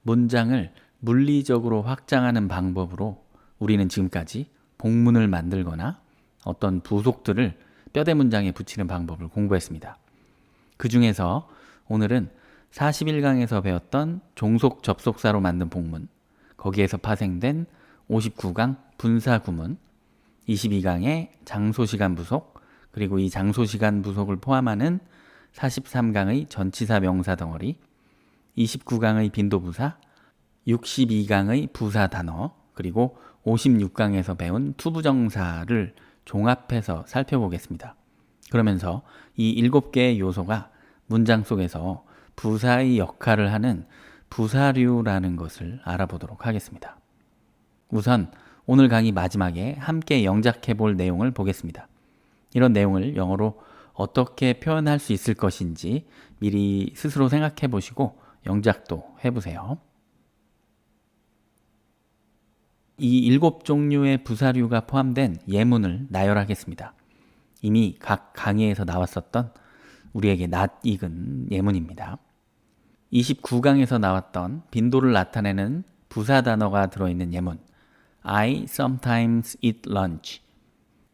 문장을 물리적으로 확장하는 방법으로 우리는 지금까지 복문을 만들거나 어떤 부속들을 뼈대 문장에 붙이는 방법을 공부했습니다. 그 중에서 오늘은 41강에서 배웠던 종속 접속사로 만든 복문, 거기에서 파생된 59강 분사구문, 22강의 장소시간 부속, 그리고 이 장소시간 부속을 포함하는 43강의 전치사 명사 덩어리, 29강의 빈도부사, 62강의 부사 단어, 그리고 56강에서 배운 투부정사를 종합해서 살펴보겠습니다. 그러면서 이 7개의 요소가 문장 속에서 부사의 역할을 하는 부사류라는 것을 알아보도록 하겠습니다. 우선 오늘 강의 마지막에 함께 영작해 볼 내용을 보겠습니다. 이런 내용을 영어로 어떻게 표현할 수 있을 것인지 미리 스스로 생각해 보시고 영작도 해보세요. 이 7종류의 부사류가 포함된 예문을 나열하겠습니다. 이미 각 강의에서 나왔었던 우리에게 낯익은 예문입니다. 29강에서 나왔던 빈도를 나타내는 부사 단어가 들어있는 예문 I sometimes eat lunch.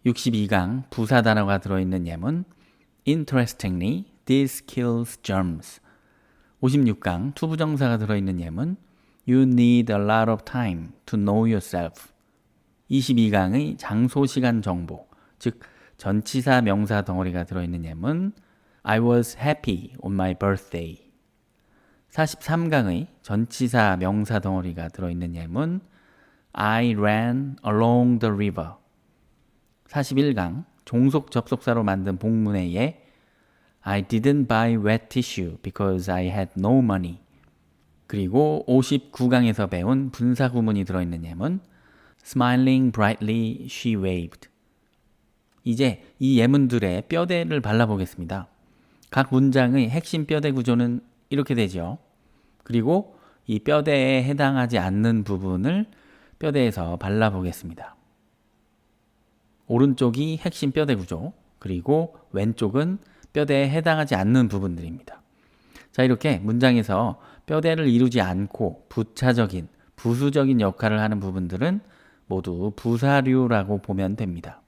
62강 부사 단어가 들어있는 예문 Interestingly, this kills germs. 56강 투부정사가 들어있는 예문 You need a lot of time to know yourself. 22강의 장소시간 정보, 즉 전치사 명사 덩어리가 들어있는 예문 I was happy on my birthday. 43강의 전치사 명사 덩어리가 들어있는 예문 I ran along the river. 41강 종속 접속사로 만든 복문의 예 I didn't buy wet tissue because I had no money. 그리고 59강에서 배운 분사구문이 들어있는 예문 Smiling brightly, she waved. 이제 이 예문들의 뼈대를 발라보겠습니다. 각 문장의 핵심 뼈대 구조는 이렇게 되죠. 그리고 이 뼈대에 해당하지 않는 부분을 뼈대에서 발라보겠습니다. 오른쪽이 핵심 뼈대 구조, 그리고 왼쪽은 뼈대에 해당하지 않는 부분들입니다. 자, 이렇게 문장에서 뼈대를 이루지 않고 부차적인, 부수적인 역할을 하는 부분들은 모두 부사류라고 보면 됩니다.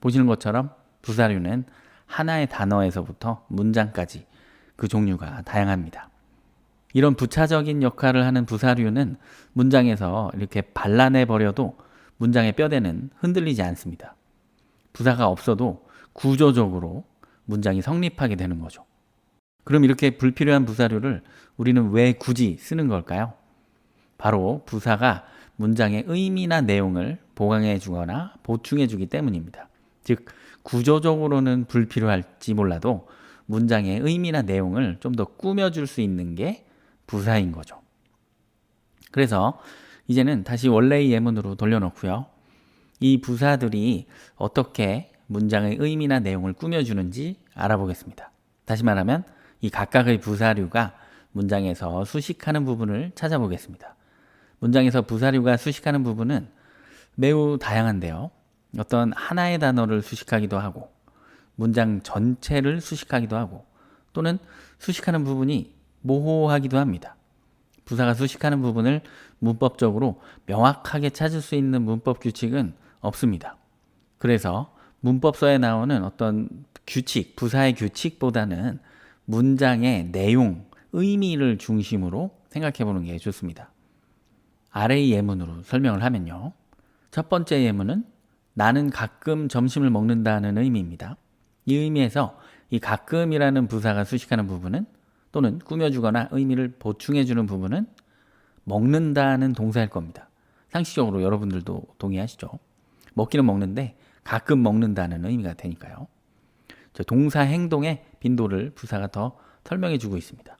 보시는 것처럼 부사류는 하나의 단어에서부터 문장까지 그 종류가 다양합니다. 이런 부차적인 역할을 하는 부사류는 문장에서 이렇게 발라내버려도 문장의 뼈대는 흔들리지 않습니다. 부사가 없어도 구조적으로 문장이 성립하게 되는 거죠. 그럼 이렇게 불필요한 부사류를 우리는 왜 굳이 쓰는 걸까요? 바로 부사가 문장의 의미나 내용을 보강해 주거나 보충해 주기 때문입니다. 즉, 구조적으로는 불필요할지 몰라도 문장의 의미나 내용을 좀 더 꾸며줄 수 있는 게 부사인 거죠. 그래서 이제는 다시 원래의 예문으로 돌려놓고요. 이 부사들이 어떻게 문장의 의미나 내용을 꾸며주는지 알아보겠습니다. 다시 말하면 이 각각의 부사류가 문장에서 수식하는 부분을 찾아보겠습니다. 문장에서 부사류가 수식하는 부분은 매우 다양한데요. 어떤 하나의 단어를 수식하기도 하고 문장 전체를 수식하기도 하고 또는 수식하는 부분이 모호하기도 합니다. 부사가 수식하는 부분을 문법적으로 명확하게 찾을 수 있는 문법 규칙은 없습니다. 그래서 문법서에 나오는 어떤 규칙, 부사의 규칙보다는 문장의 내용, 의미를 중심으로 생각해 보는 게 좋습니다. 아래의 예문으로 설명을 하면요. 첫 번째 예문은 나는 가끔 점심을 먹는다는 의미입니다. 이 의미에서 이 가끔이라는 부사가 수식하는 부분은 또는 꾸며주거나 의미를 보충해주는 부분은 먹는다는 동사일 겁니다. 상식적으로 여러분들도 동의하시죠? 먹기는 먹는데 가끔 먹는다는 의미가 되니까요. 동사 행동의 빈도를 부사가 더 설명해주고 있습니다.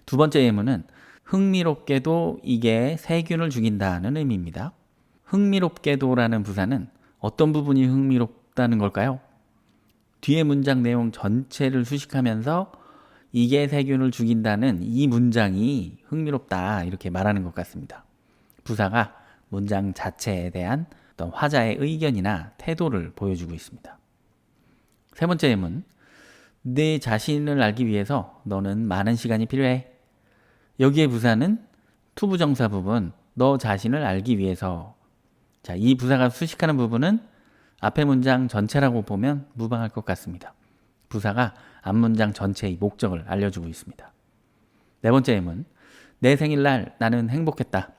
두 번째 예문은 흥미롭게도 이게 세균을 죽인다는 의미입니다. 흥미롭게도라는 부사는 어떤 부분이 흥미롭다는 걸까요? 뒤에 문장 내용 전체를 수식하면서 이게 세균을 죽인다는 이 문장이 흥미롭다 이렇게 말하는 것 같습니다. 부사가 문장 자체에 대한 어떤 화자의 의견이나 태도를 보여주고 있습니다. 세 번째 예문, 내 자신을 알기 위해서 너는 많은 시간이 필요해. 여기에 부사는 투부정사 부분 너 자신을 알기 위해서. 자, 이 부사가 수식하는 부분은 앞의 문장 전체라고 보면 무방할 것 같습니다. 부사가 앞 문장 전체의 목적을 알려주고 있습니다. 네 번째 예문, 내 생일날 나는 행복했다.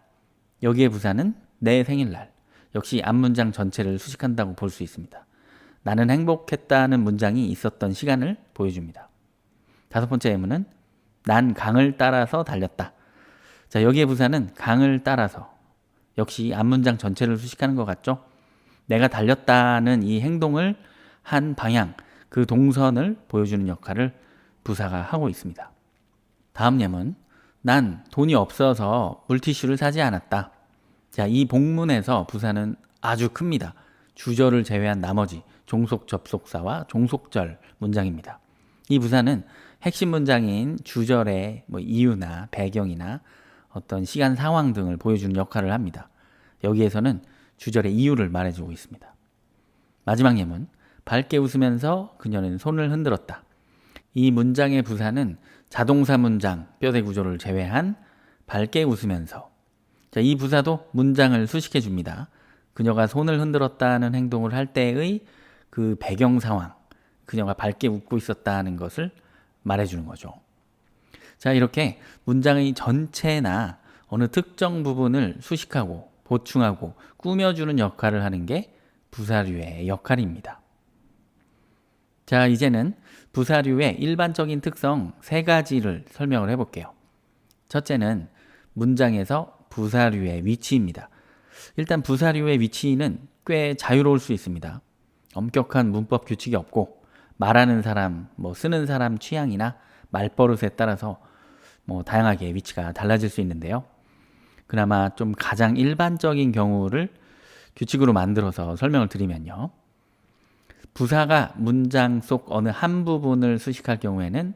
여기에 부사는 내 생일날, 역시 앞 문장 전체를 수식한다고 볼 수 있습니다. 나는 행복했다는 문장이 있었던 시간을 보여줍니다. 다섯 번째 예문은 난 강을 따라서 달렸다. 자, 여기에 부사는 강을 따라서, 역시 앞 문장 전체를 수식하는 것 같죠? 내가 달렸다는 이 행동을 한 방향, 그 동선을 보여주는 역할을 부사가 하고 있습니다. 다음 예문, 난 돈이 없어서 물티슈를 사지 않았다. 자, 이 본문에서 부사는 아주 큽니다. 주절을 제외한 나머지 종속 접속사와 종속절 문장입니다. 이 부사는 핵심 문장인 주절의 이유나 배경이나 어떤 시간 상황 등을 보여주는 역할을 합니다. 여기에서는 주절의 이유를 말해주고 있습니다. 마지막 예문, 밝게 웃으면서 그녀는 손을 흔들었다. 이 문장의 부사는 자동사 문장, 뼈대 구조를 제외한 밝게 웃으면서. 자, 이 부사도 문장을 수식해 줍니다. 그녀가 손을 흔들었다는 행동을 할 때의 그 배경 상황, 그녀가 밝게 웃고 있었다는 것을 말해주는 거죠. 자, 이렇게 문장의 전체나 어느 특정 부분을 수식하고 보충하고 꾸며주는 역할을 하는 게 부사류의 역할입니다. 자, 이제는 부사류의 일반적인 특성 세 가지를 설명을 해볼게요. 첫째는 문장에서 부사류의 위치입니다. 일단 부사류의 위치는 꽤 자유로울 수 있습니다. 엄격한 문법 규칙이 없고 말하는 사람, 쓰는 사람 취향이나 말버릇에 따라서 다양하게 위치가 달라질 수 있는데요. 그나마 좀 가장 일반적인 경우를 규칙으로 만들어서 설명을 드리면요. 부사가 문장 속 어느 한 부분을 수식할 경우에는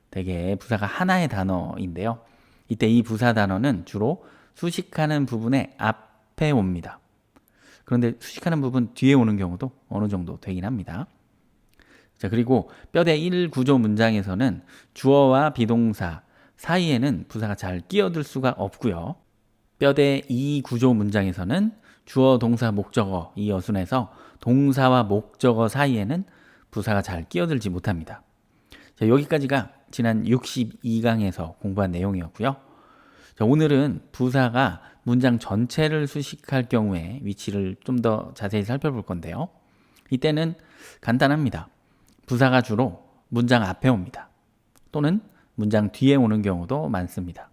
대개 부사가 하나의 단어인데요. 이때 이 부사 단어는 주로 수식하는 부분의 앞에 옵니다. 그런데 수식하는 부분 뒤에 오는 경우도 어느 정도 되긴 합니다. 자, 그리고 뼈대 1 구조 문장에서는 주어와 비동사 사이에는 부사가 잘 끼어들 수가 없고요. 뼈대 2 구조 문장에서는 주어, 동사, 목적어 이 어순에서 동사와 목적어 사이에는 부사가 잘 끼어들지 못합니다. 자, 여기까지가 지난 62강에서 공부한 내용이었고요. 자, 오늘은 부사가 문장 전체를 수식할 경우에 위치를 좀 더 자세히 살펴볼 건데요. 이때는 간단합니다. 부사가 주로 문장 앞에 옵니다. 또는 문장 뒤에 오는 경우도 많습니다.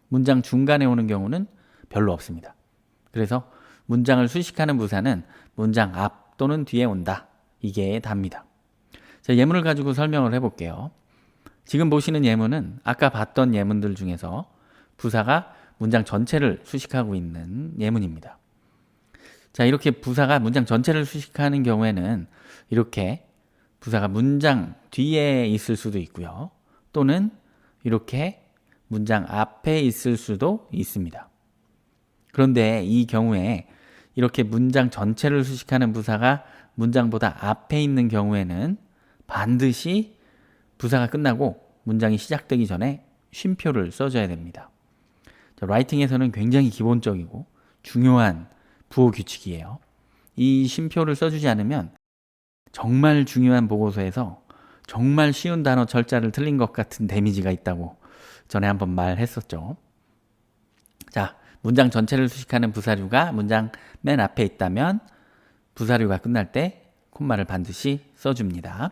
문장 중간에 오는 경우는 별로 없습니다. 그래서 문장을 수식하는 부사는 문장 앞 또는 뒤에 온다. 이게 답니다. 자, 예문을 가지고 설명을 해볼게요. 지금 보시는 예문은 아까 봤던 예문들 중에서 부사가 문장 전체를 수식하고 있는 예문입니다. 자, 이렇게 부사가 문장 전체를 수식하는 경우에는 이렇게 부사가 문장 뒤에 있을 수도 있고요. 또는 이렇게 문장 앞에 있을 수도 있습니다. 그런데 이 경우에 이렇게 문장 전체를 수식하는 부사가 문장보다 앞에 있는 경우에는 반드시 부사가 끝나고 문장이 시작되기 전에 쉼표를 써줘야 됩니다. 자, 라이팅에서는 굉장히 기본적이고 중요한 부호 규칙이에요. 이 쉼표를 써주지 않으면 정말 중요한 보고서에서 정말 쉬운 단어 철자를 틀린 것 같은 데미지가 있다고 전에 한번 말했었죠. 자, 문장 전체를 수식하는 부사류가 문장 맨 앞에 있다면 부사류가 끝날 때 콤마를 반드시 써줍니다.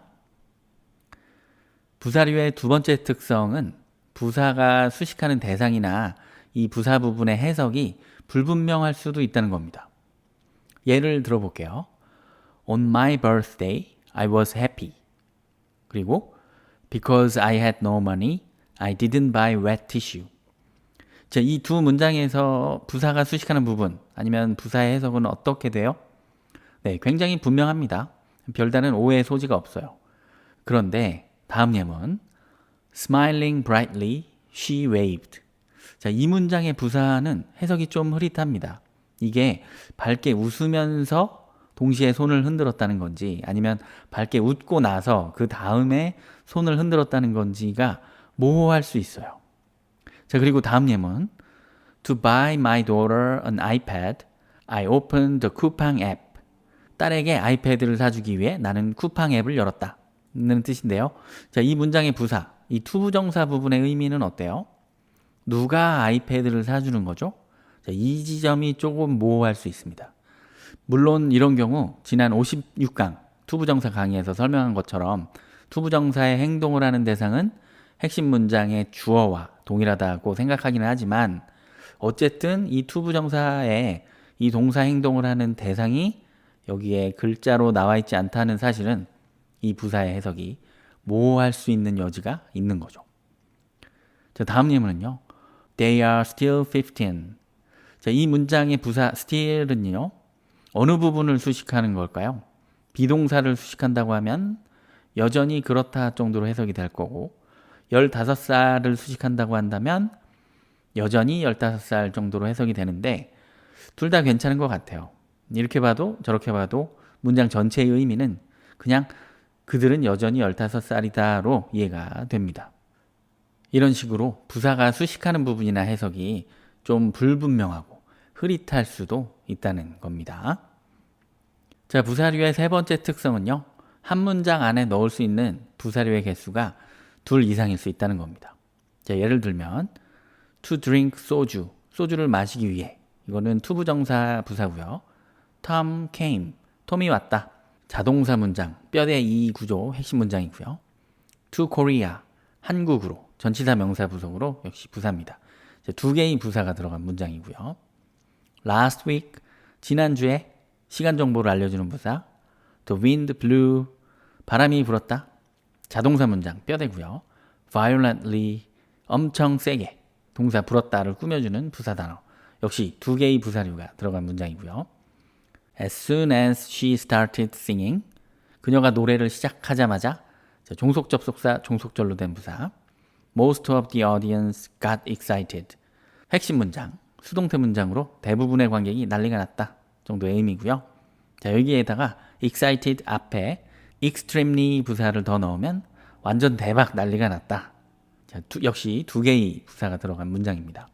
부사류의 두 번째 특성은 부사가 수식하는 대상이나 이 부사 부분의 해석이 불분명할 수도 있다는 겁니다. 예를 들어볼게요. On my birthday, I was happy. 그리고 Because I had no money, I didn't buy wet tissue. 자, 이 두 문장에서 부사가 수식하는 부분 아니면 부사의 해석은 어떻게 돼요? 네, 굉장히 분명합니다. 별다른 오해의 소지가 없어요. 그런데 다음 예문 Smiling brightly, she waved. 자, 이 문장의 부사는 해석이 좀 흐릿합니다. 이게 밝게 웃으면서 동시에 손을 흔들었다는 건지 아니면 밝게 웃고 나서 그 다음에 손을 흔들었다는 건지가 모호할 수 있어요. 자, 그리고 다음 예문 To buy my daughter an iPad, I opened the 쿠팡 앱. 딸에게 아이패드를 사주기 위해 나는 쿠팡 앱을 열었다. 는 뜻인데요. 자, 이 문장의 부사, 이 투부정사 부분의 의미는 어때요? 누가 아이패드를 사주는 거죠? 자, 이 지점이 조금 모호할 수 있습니다. 물론 이런 경우 지난 56강 투부정사 강의에서 설명한 것처럼 투부정사의 행동을 하는 대상은 핵심 문장의 주어와 동일하다고 생각하기는 하지만 어쨌든 이 투부정사의 이 동사 행동을 하는 대상이 여기에 글자로 나와 있지 않다는 사실은 이 부사의 해석이 모호할 수 있는 여지가 있는 거죠. 자, 다음 예문은요. They are still 15. 자, 이 문장의 부사 still은요. 어느 부분을 수식하는 걸까요? 비동사를 수식한다고 하면 여전히 그렇다 정도로 해석이 될 거고 15살을 수식한다고 한다면 여전히 15살 정도로 해석이 되는데 둘 다 괜찮은 것 같아요. 이렇게 봐도 저렇게 봐도 문장 전체의 의미는 그냥 그들은 여전히 15살이다로 이해가 됩니다. 이런 식으로 부사가 수식하는 부분이나 해석이 좀 불분명하고 흐릿할 수도 있다는 겁니다. 자, 부사류의 세 번째 특성은요. 한 문장 안에 넣을 수 있는 부사류의 개수가 2 이상일 수 있다는 겁니다. 자, 예를 들면 to drink 소주, 소주를 마시기 위해. 이거는 투부정사 부사고요. Tom came, 톰이 왔다. 자동사 문장, 뼈대 이 구조 핵심 문장이고요. To Korea, 한국으로, 전치사 명사 부속으로 역시 부사입니다. 2개의 부사가 들어간 문장이고요. Last week, 지난주에 시간 정보를 알려주는 부사. The wind blew, 바람이 불었다. 자동사 문장, 뼈대고요. Violently, 엄청 세게, 동사 불었다를 꾸며주는 부사 단어. 역시 2개의 부사류가 들어간 문장이고요. As soon as she started singing, 그녀가 노래를 시작하자마자 종속 접속사 종속절로 된 부사. Most of the audience got excited. 핵심 문장, 수동태 문장으로 대부분의 관객이 난리가 났다 정도의 의미고요. 자, 여기에다가 excited 앞에 extremely 부사를 더 넣으면 완전 대박 난리가 났다. 자, 역시 2개의 부사가 들어간 문장입니다.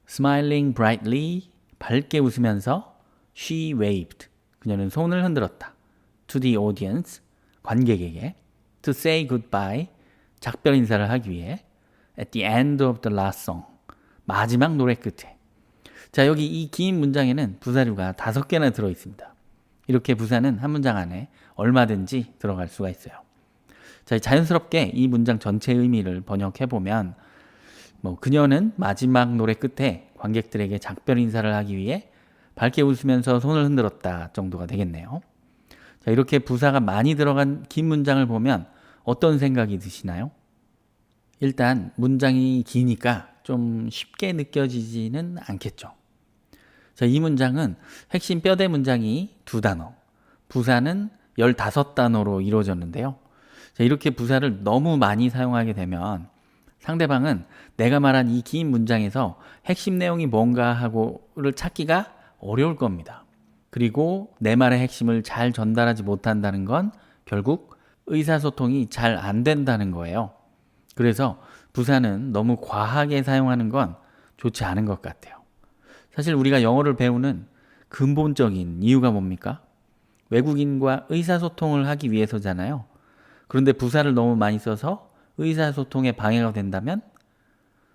Smiling brightly, 밝게 웃으면서 she waved, 그녀는 손을 흔들었다. To the audience, 관객에게. To say goodbye, 작별 인사를 하기 위해. At the end of the last song, 마지막 노래 끝에. 자, 여기 이 긴 문장에는 부사류가 5개나 들어있습니다. 이렇게 부사는 한 문장 안에 얼마든지 들어갈 수가 있어요. 자, 자연스럽게 이 문장 전체의 의미를 번역해보면 그녀는 마지막 노래 끝에 관객들에게 작별 인사를 하기 위해 밝게 웃으면서 손을 흔들었다 정도가 되겠네요. 자, 이렇게 부사가 많이 들어간 긴 문장을 보면 어떤 생각이 드시나요? 일단 문장이 기니까 좀 쉽게 느껴지지는 않겠죠. 자, 이 문장은 핵심 뼈대 문장이 2단어, 부사는 15단어로 이루어졌는데요. 자, 이렇게 부사를 너무 많이 사용하게 되면 상대방은 내가 말한 이 긴 문장에서 핵심 내용이 뭔가 하고를 찾기가 어려울 겁니다. 그리고 내 말의 핵심을 잘 전달하지 못한다는 건 결국 의사소통이 잘 안 된다는 거예요. 그래서 부사는 너무 과하게 사용하는 건 좋지 않은 것 같아요. 사실 우리가 영어를 배우는 근본적인 이유가 뭡니까? 외국인과 의사소통을 하기 위해서잖아요. 그런데 부사를 너무 많이 써서 의사소통에 방해가 된다면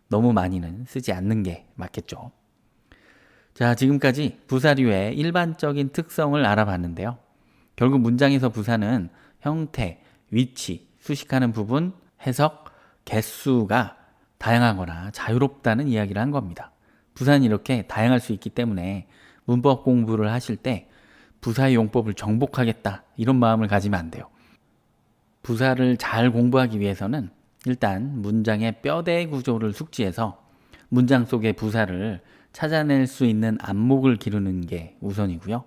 너무 많이는 쓰지 않는 게 맞겠죠. 자, 지금까지 부사류의 일반적인 특성을 알아봤는데요. 결국 문장에서 부사는 형태, 위치, 수식하는 부분, 해석, 개수가 다양하거나 자유롭다는 이야기를 한 겁니다. 부사는 이렇게 다양할 수 있기 때문에 문법 공부를 하실 때 부사의 용법을 정복하겠다 이런 마음을 가지면 안 돼요. 부사를 잘 공부하기 위해서는 일단 문장의 뼈대 구조를 숙지해서 문장 속의 부사를 찾아낼 수 있는 안목을 기르는 게 우선이고요.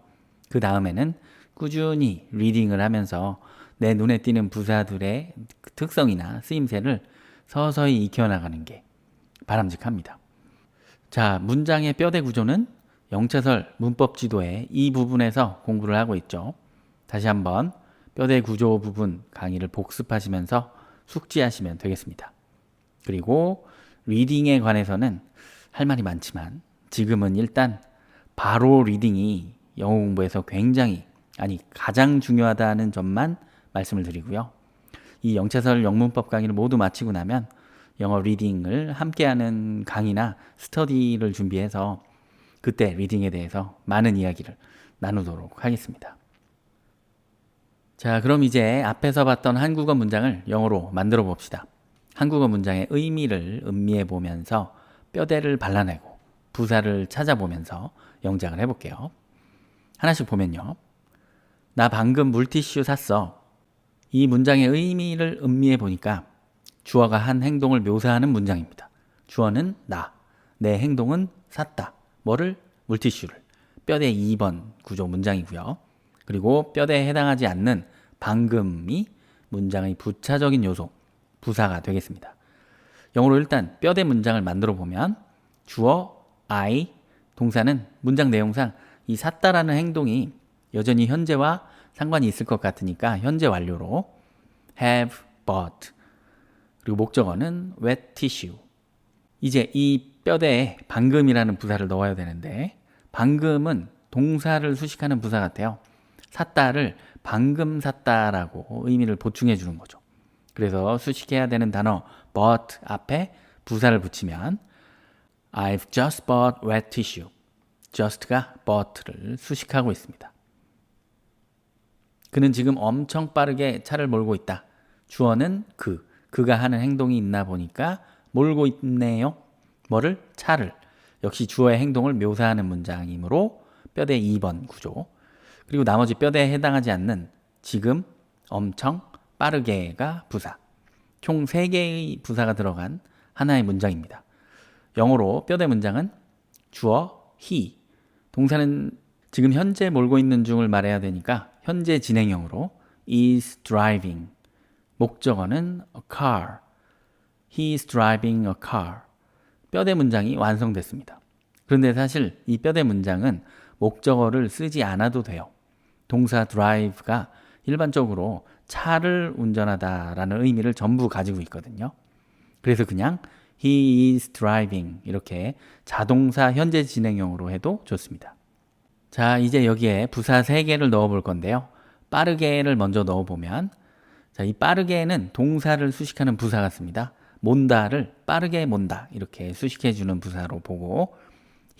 그 다음에는 꾸준히 리딩을 하면서 내 눈에 띄는 부사들의 특성이나 쓰임새를 서서히 익혀나가는 게 바람직합니다. 자, 문장의 뼈대 구조는 영차설 문법 지도의 이 부분에서 공부를 하고 있죠. 다시 한번 뼈대 구조 부분 강의를 복습하시면서 숙지하시면 되겠습니다. 그리고 리딩에 관해서는 할 말이 많지만 지금은 일단 바로 리딩이 영어 공부에서 굉장히 가장 중요하다는 점만 말씀을 드리고요. 이 영차설 영문법 강의를 모두 마치고 나면 영어 리딩을 함께하는 강의나 스터디를 준비해서 그때 리딩에 대해서 많은 이야기를 나누도록 하겠습니다. 자, 그럼 이제 앞에서 봤던 한국어 문장을 영어로 만들어 봅시다. 한국어 문장의 의미를 음미해 보면서 뼈대를 발라내고 부사를 찾아보면서 영작을 해볼게요. 하나씩 보면요. 나 방금 물티슈 샀어. 이 문장의 의미를 음미해 보니까 주어가 한 행동을 묘사하는 문장입니다. 주어는 나, 내 행동은 샀다. 뭐를? 물티슈를. 뼈대 2번 구조 문장이고요. 그리고 뼈대에 해당하지 않는 방금이 문장의 부차적인 요소, 부사가 되겠습니다. 영어로 일단 뼈대 문장을 만들어 보면 주어, I, 동사는 문장 내용상 이 샀다라는 행동이 여전히 현재와 상관이 있을 것 같으니까 현재 완료로 have bought, 그리고 목적어는 wet tissue. 이제 이 뼈대에 방금이라는 부사를 넣어야 되는데 방금은 동사를 수식하는 부사 같아요. 샀다를 방금 샀다라고 의미를 보충해 주는 거죠. 그래서 수식해야 되는 단어 bought 앞에 부사를 붙이면 I've just bought wet tissue. just가 bought를 수식하고 있습니다. 그는 지금 엄청 빠르게 차를 몰고 있다. 주어는 그가 하는 행동이 있나 보니까 몰고 있네요. 뭐를? 차를. 역시 주어의 행동을 묘사하는 문장이므로 뼈대 2번 구조. 그리고 나머지 뼈대에 해당하지 않는 지금, 엄청, 빠르게가 부사. 총 3개의 부사가 들어간 하나의 문장입니다. 영어로 뼈대 문장은 주어, he. 동사는 지금 현재 몰고 있는 중을 말해야 되니까 현재 진행형으로 is driving. 목적어는 a car. He is driving a car. 뼈대 문장이 완성됐습니다. 그런데 사실 이 뼈대 문장은 목적어를 쓰지 않아도 돼요. 동사 drive가 일반적으로 차를 운전하다라는 의미를 전부 가지고 있거든요. 그래서 그냥 he is driving 이렇게 자동사 현재 진행형으로 해도 좋습니다. 자, 이제 여기에 부사 3개를 넣어 볼 건데요. 빠르게를 먼저 넣어 보면 자, 이 빠르게는 동사를 수식하는 부사 같습니다. 몬다를 빠르게 몬다 이렇게 수식해 주는 부사로 보고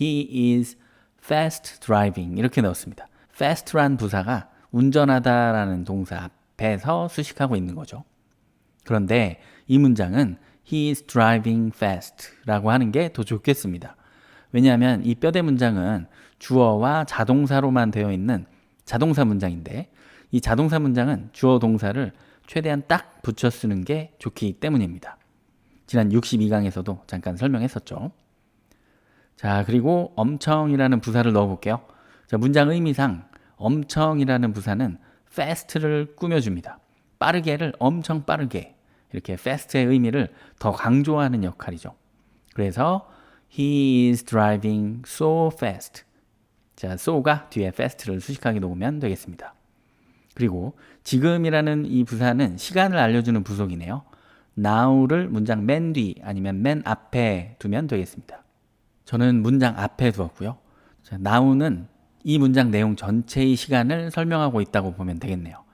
he is fast driving 이렇게 넣었습니다. fast란 부사가 운전하다라는 동사 앞에서 수식하고 있는 거죠. 그런데 이 문장은 he is driving fast 라고 하는 게 더 좋겠습니다. 왜냐하면 이 뼈대 문장은 주어와 자동사로만 되어 있는 자동사 문장인데 이 자동사 문장은 주어 동사를 최대한 딱 붙여 쓰는 게 좋기 때문입니다. 지난 62강에서도 잠깐 설명했었죠. 자, 그리고 엄청이라는 부사를 넣어 볼게요. 자, 문장 의미상 엄청이라는 부사는 fast를 꾸며줍니다. 빠르게를 엄청 빠르게 이렇게 fast의 의미를 더 강조하는 역할이죠. 그래서 he is driving so fast. 자, so가 뒤에 fast를 수식하게 놓으면 되겠습니다. 그리고 지금이라는 이 부사는 시간을 알려주는 부속이네요. now를 문장 맨 뒤 아니면 맨 앞에 두면 되겠습니다. 저는 문장 앞에 두었고요. 자, now는 이 문장 내용 전체의 시간을 설명하고 있다고 보면 되겠네요.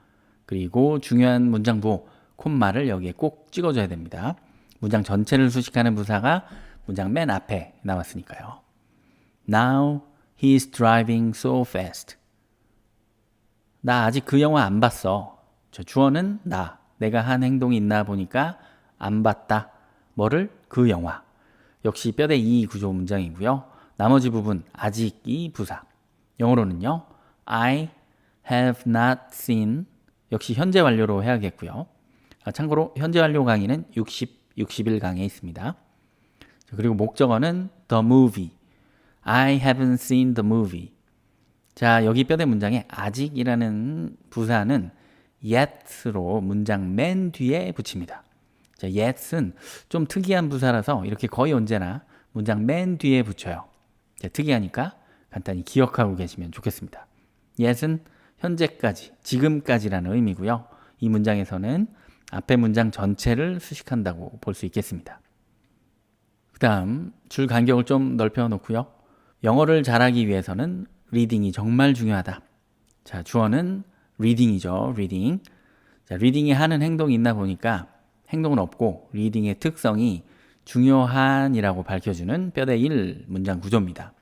그리고 중요한 문장부 콤마를 여기에 꼭 찍어줘야 됩니다. 문장 전체를 수식하는 부사가 문장 맨 앞에 나왔으니까요. Now he is driving so fast. 나 아직 그 영화 안 봤어. 저 주어는 나. 내가 한 행동이 있나 보니까 안 봤다. 뭐를? 그 영화. 역시 뼈대 2 구조 문장이고요. 나머지 부분 아직이 부사. 영어로는요. I have not seen. 역시 현재 완료로 해야겠고요. 참고로 현재 완료 강의는 61 강에 있습니다. 그리고 목적어는 the movie. I haven't seen the movie. 자, 여기 뼈대 문장에 아직이라는 부사는 yet로 문장 맨 뒤에 붙입니다. 자, yet은 좀 특이한 부사라서 이렇게 거의 언제나 문장 맨 뒤에 붙여요. 자, 특이하니까 간단히 기억하고 계시면 좋겠습니다. yet은 현재까지, 지금까지라는 의미고요. 이 문장에서는 앞에 문장 전체를 수식한다고 볼 수 있겠습니다. 그 다음 줄 간격을 좀 넓혀 놓고요. 영어를 잘하기 위해서는 리딩이 정말 중요하다. 자, 주어는 reading이죠. reading. 자, 리딩이 하는 행동이 있나 보니까 행동은 없고 리딩의 특성이 중요한이라고 밝혀주는 뼈대 1 문장 구조입니다.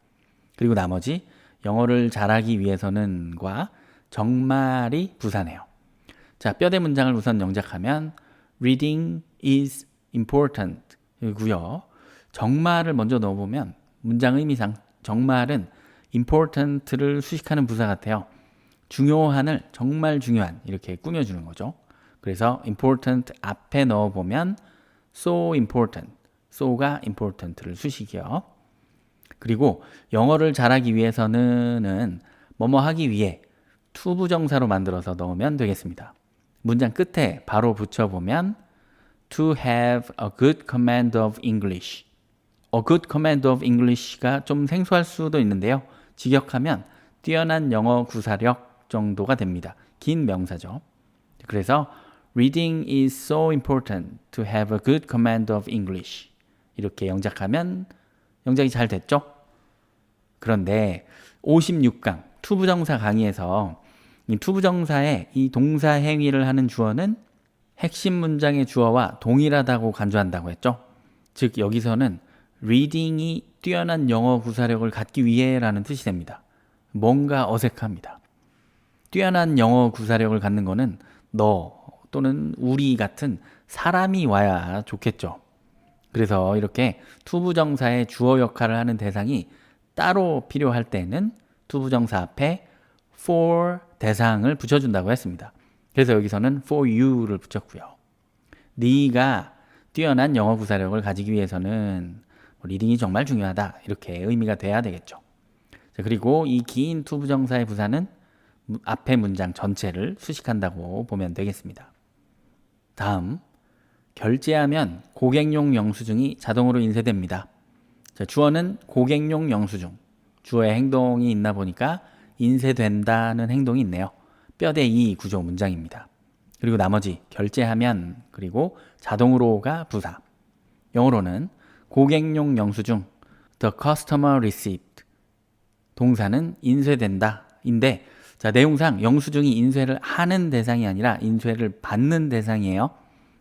그리고 나머지 영어를 잘하기 위해서는과 정말이 부사네요. 자, 뼈대 문장을 우선 영작하면 reading is important 이고요. 정말을 먼저 넣어보면 문장 의미상 정말은 important를 수식하는 부사 같아요. 중요한을 정말 중요한 이렇게 꾸며주는 거죠. 그래서 important 앞에 넣어보면 so important, so가 important를 수식이요. 그리고 영어를 잘하기 위해서는 뭐뭐 하기 위해 투부정사로 만들어서 넣으면 되겠습니다. 문장 끝에 바로 붙여보면 to have a good command of English. a good command of English가 좀 생소할 수도 있는데요. 직역하면 뛰어난 영어 구사력 정도가 됩니다. 긴 명사죠. 그래서 reading is so important to have a good command of English. 이렇게 영작하면 영작이 잘 됐죠? 그런데 56강 투부정사 강의에서 이 투부정사의 이 동사 행위를 하는 주어는 핵심 문장의 주어와 동일하다고 간주한다고 했죠. 즉 여기서는 reading이 뛰어난 영어 구사력을 갖기 위해라는 뜻이 됩니다. 뭔가 어색합니다. 뛰어난 영어 구사력을 갖는 거는 너 또는 우리 같은 사람이 와야 좋겠죠. 그래서 이렇게 투부정사의 주어 역할을 하는 대상이 따로 필요할 때는 투부정사 앞에 for 대상을 붙여준다고 했습니다. 그래서 여기서는 for you를 붙였고요. 네가 뛰어난 영어 구사력을 가지기 위해서는 리딩이 정말 중요하다 이렇게 의미가 돼야 되겠죠. 자, 그리고 이 긴 투부정사의 부사는 앞에 문장 전체를 수식한다고 보면 되겠습니다. 다음, 결제하면 고객용 영수증이 자동으로 인쇄됩니다. 자, 주어는 고객용 영수증. 주어의 행동이 있나 보니까 인쇄된다는 행동이 있네요. 뼈대 2 구조 문장입니다. 그리고 나머지 결제하면 그리고 자동으로가 부사. 영어로는 고객용 영수증 the customer receipt. 동사는 인쇄된다 인데 자, 내용상 영수증이 인쇄를 하는 대상이 아니라 인쇄를 받는 대상이에요.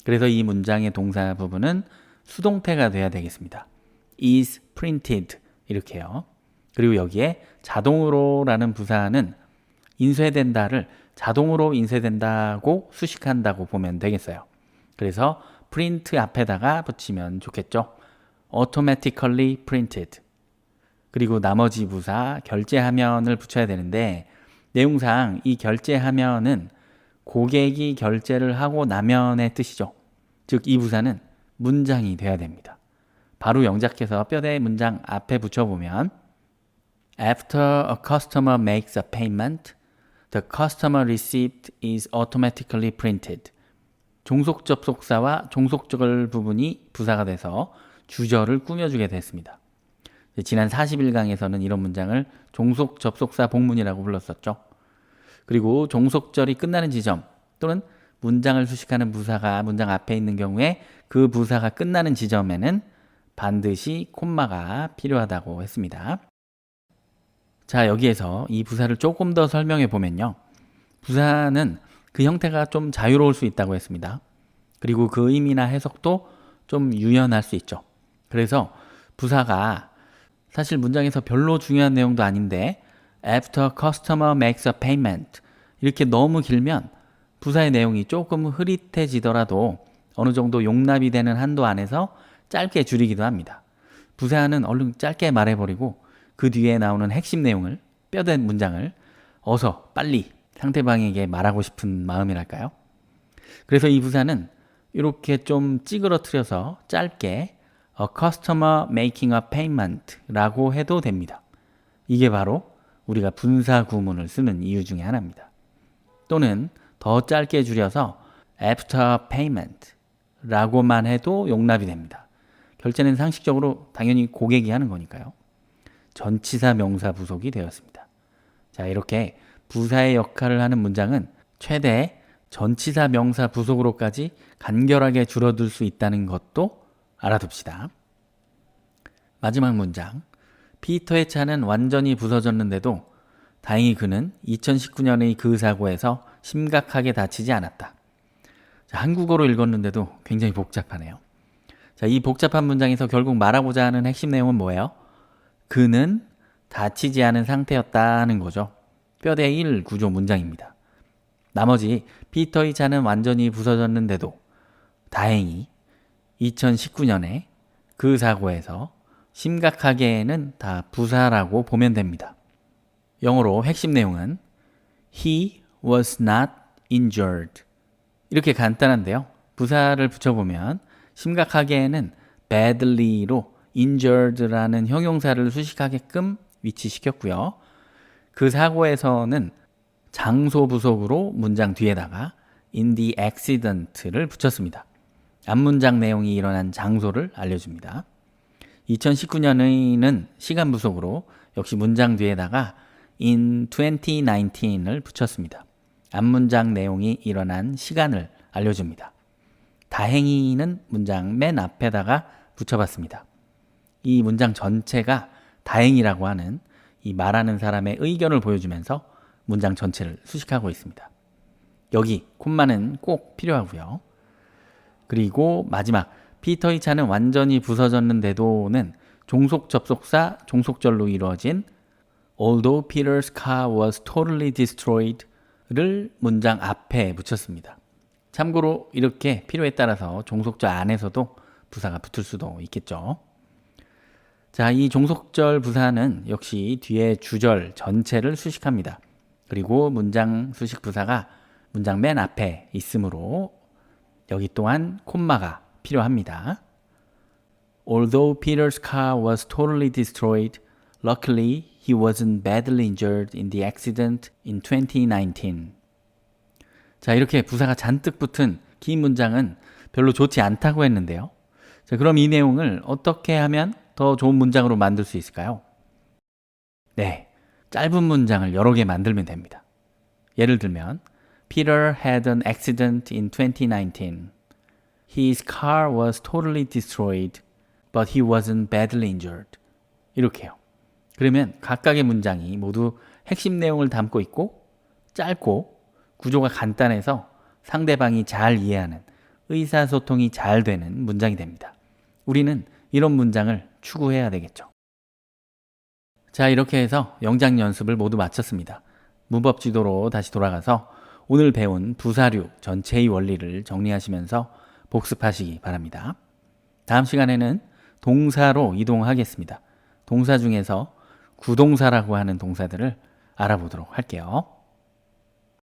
그래서 이 문장의 동사 부분은 수동태가 돼야 되겠습니다. is printed 이렇게요. 그리고 여기에 자동으로라는 부사는 인쇄된다를 자동으로 인쇄된다고 수식한다고 보면 되겠어요. 그래서 print 앞에다가 붙이면 좋겠죠. automatically printed. 그리고 나머지 부사 결제하면을 붙여야 되는데 내용상 이 결제하면은 고객이 결제를 하고 나면의 뜻이죠. 즉 이 부사는 문장이 돼야 됩니다. 바로 영작해서 뼈대 문장 앞에 붙여보면 After a customer makes a payment, the customer receipt is automatically printed. 종속 접속사와 종속절 부분이 부사가 돼서 주절을 꾸며주게 됐습니다. 지난 41강에서는 이런 문장을 종속 접속사 복문이라고 불렀었죠. 그리고 종속절이 끝나는 지점 또는 문장을 수식하는 부사가 문장 앞에 있는 경우에 그 부사가 끝나는 지점에는 반드시 콤마가 필요하다고 했습니다. 자, 여기에서 이 부사를 조금 더 설명해 보면요. 부사는 그 형태가 좀 자유로울 수 있다고 했습니다. 그리고 그 의미나 해석도 좀 유연할 수 있죠. 그래서 부사가 사실 문장에서 별로 중요한 내용도 아닌데 After customer makes a payment 이렇게 너무 길면 부사의 내용이 조금 흐릿해지더라도 어느 정도 용납이 되는 한도 안에서 짧게 줄이기도 합니다. 부사는 얼른 짧게 말해버리고 그 뒤에 나오는 핵심 내용을 뼈대 문장을 어서 빨리 상대방에게 말하고 싶은 마음이랄까요? 그래서 이 부사는 이렇게 좀 찌그러뜨려서 짧게 A customer making a payment 라고 해도 됩니다. 이게 바로 우리가 분사 구문을 쓰는 이유 중에 하나입니다. 또는 더 짧게 줄여서 after payment 라고만 해도 용납이 됩니다. 결제는 상식적으로 당연히 고객이 하는 거니까요. 전치사 명사 부속이 되었습니다. 자, 이렇게 부사의 역할을 하는 문장은 최대 전치사 명사 부속으로까지 간결하게 줄어들 수 있다는 것도 알아둡시다. 마지막 문장. 피터의 차는 완전히 부서졌는데도 다행히 그는 2019년의 그 사고에서 심각하게 다치지 않았다. 자, 한국어로 읽었는데도 굉장히 복잡하네요. 자, 이 복잡한 문장에서 결국 말하고자 하는 핵심 내용은 뭐예요? 그는 다치지 않은 상태였다는 거죠. 뼈대 1 구조 문장입니다. 나머지 피터의 차는 완전히 부서졌는데도 다행히 2019년에 그 사고에서 심각하게는 다 부사라고 보면 됩니다. 영어로 핵심 내용은 He was not injured. 이렇게 간단한데요. 부사를 붙여보면 심각하게는 badly로 injured라는 형용사를 수식하게끔 위치시켰고요. 그 사고에서는 장소 부속으로 문장 뒤에다가 in the accident를 붙였습니다. 앞문장 내용이 일어난 장소를 알려줍니다. 2019년에는 시간 부속으로 역시 문장 뒤에다가 in 2019을 붙였습니다. 앞문장 내용이 일어난 시간을 알려줍니다. 다행히는 문장 맨 앞에다가 붙여봤습니다. 이 문장 전체가 다행이라고 하는 이 말하는 사람의 의견을 보여주면서 문장 전체를 수식하고 있습니다. 여기 콤마는 꼭 필요하고요. 그리고 마지막 피터의 차는 완전히 부서졌는데도는 종속 접속사 종속절로 이루어진 Although Peter's car was totally destroyed를 문장 앞에 붙였습니다. 참고로 이렇게 필요에 따라서 종속절 안에서도 부사가 붙을 수도 있겠죠. 자, 이 종속절 부사는 역시 뒤에 주절 전체를 수식합니다. 그리고 문장 수식 부사가 문장 맨 앞에 있으므로 여기 또한 콤마가 필요합니다. Although Peter's car was totally destroyed, luckily he wasn't badly injured in the accident in 2019. 자, 이렇게 부사가 잔뜩 붙은 긴 문장은 별로 좋지 않다고 했는데요. 자, 그럼 이 내용을 어떻게 하면 더 좋은 문장으로 만들 수 있을까요? 네, 짧은 문장을 여러 개 만들면 됩니다. 예를 들면 Peter had an accident in 2019. His car was totally destroyed, but he wasn't badly injured. 이렇게요. 그러면 각각의 문장이 모두 핵심 내용을 담고 있고 짧고 구조가 간단해서 상대방이 잘 이해하는 의사소통이 잘 되는 문장이 됩니다. 우리는 이런 문장을 추구해야 되겠죠. 자, 이렇게 해서 영작 연습을 모두 마쳤습니다. 문법 지도로 다시 돌아가서 오늘 배운 부사류 전체의 원리를 정리하시면서 복습하시기 바랍니다. 다음 시간에는 동사로 이동하겠습니다. 동사 중에서 구동사라고 하는 동사들을 알아보도록 할게요.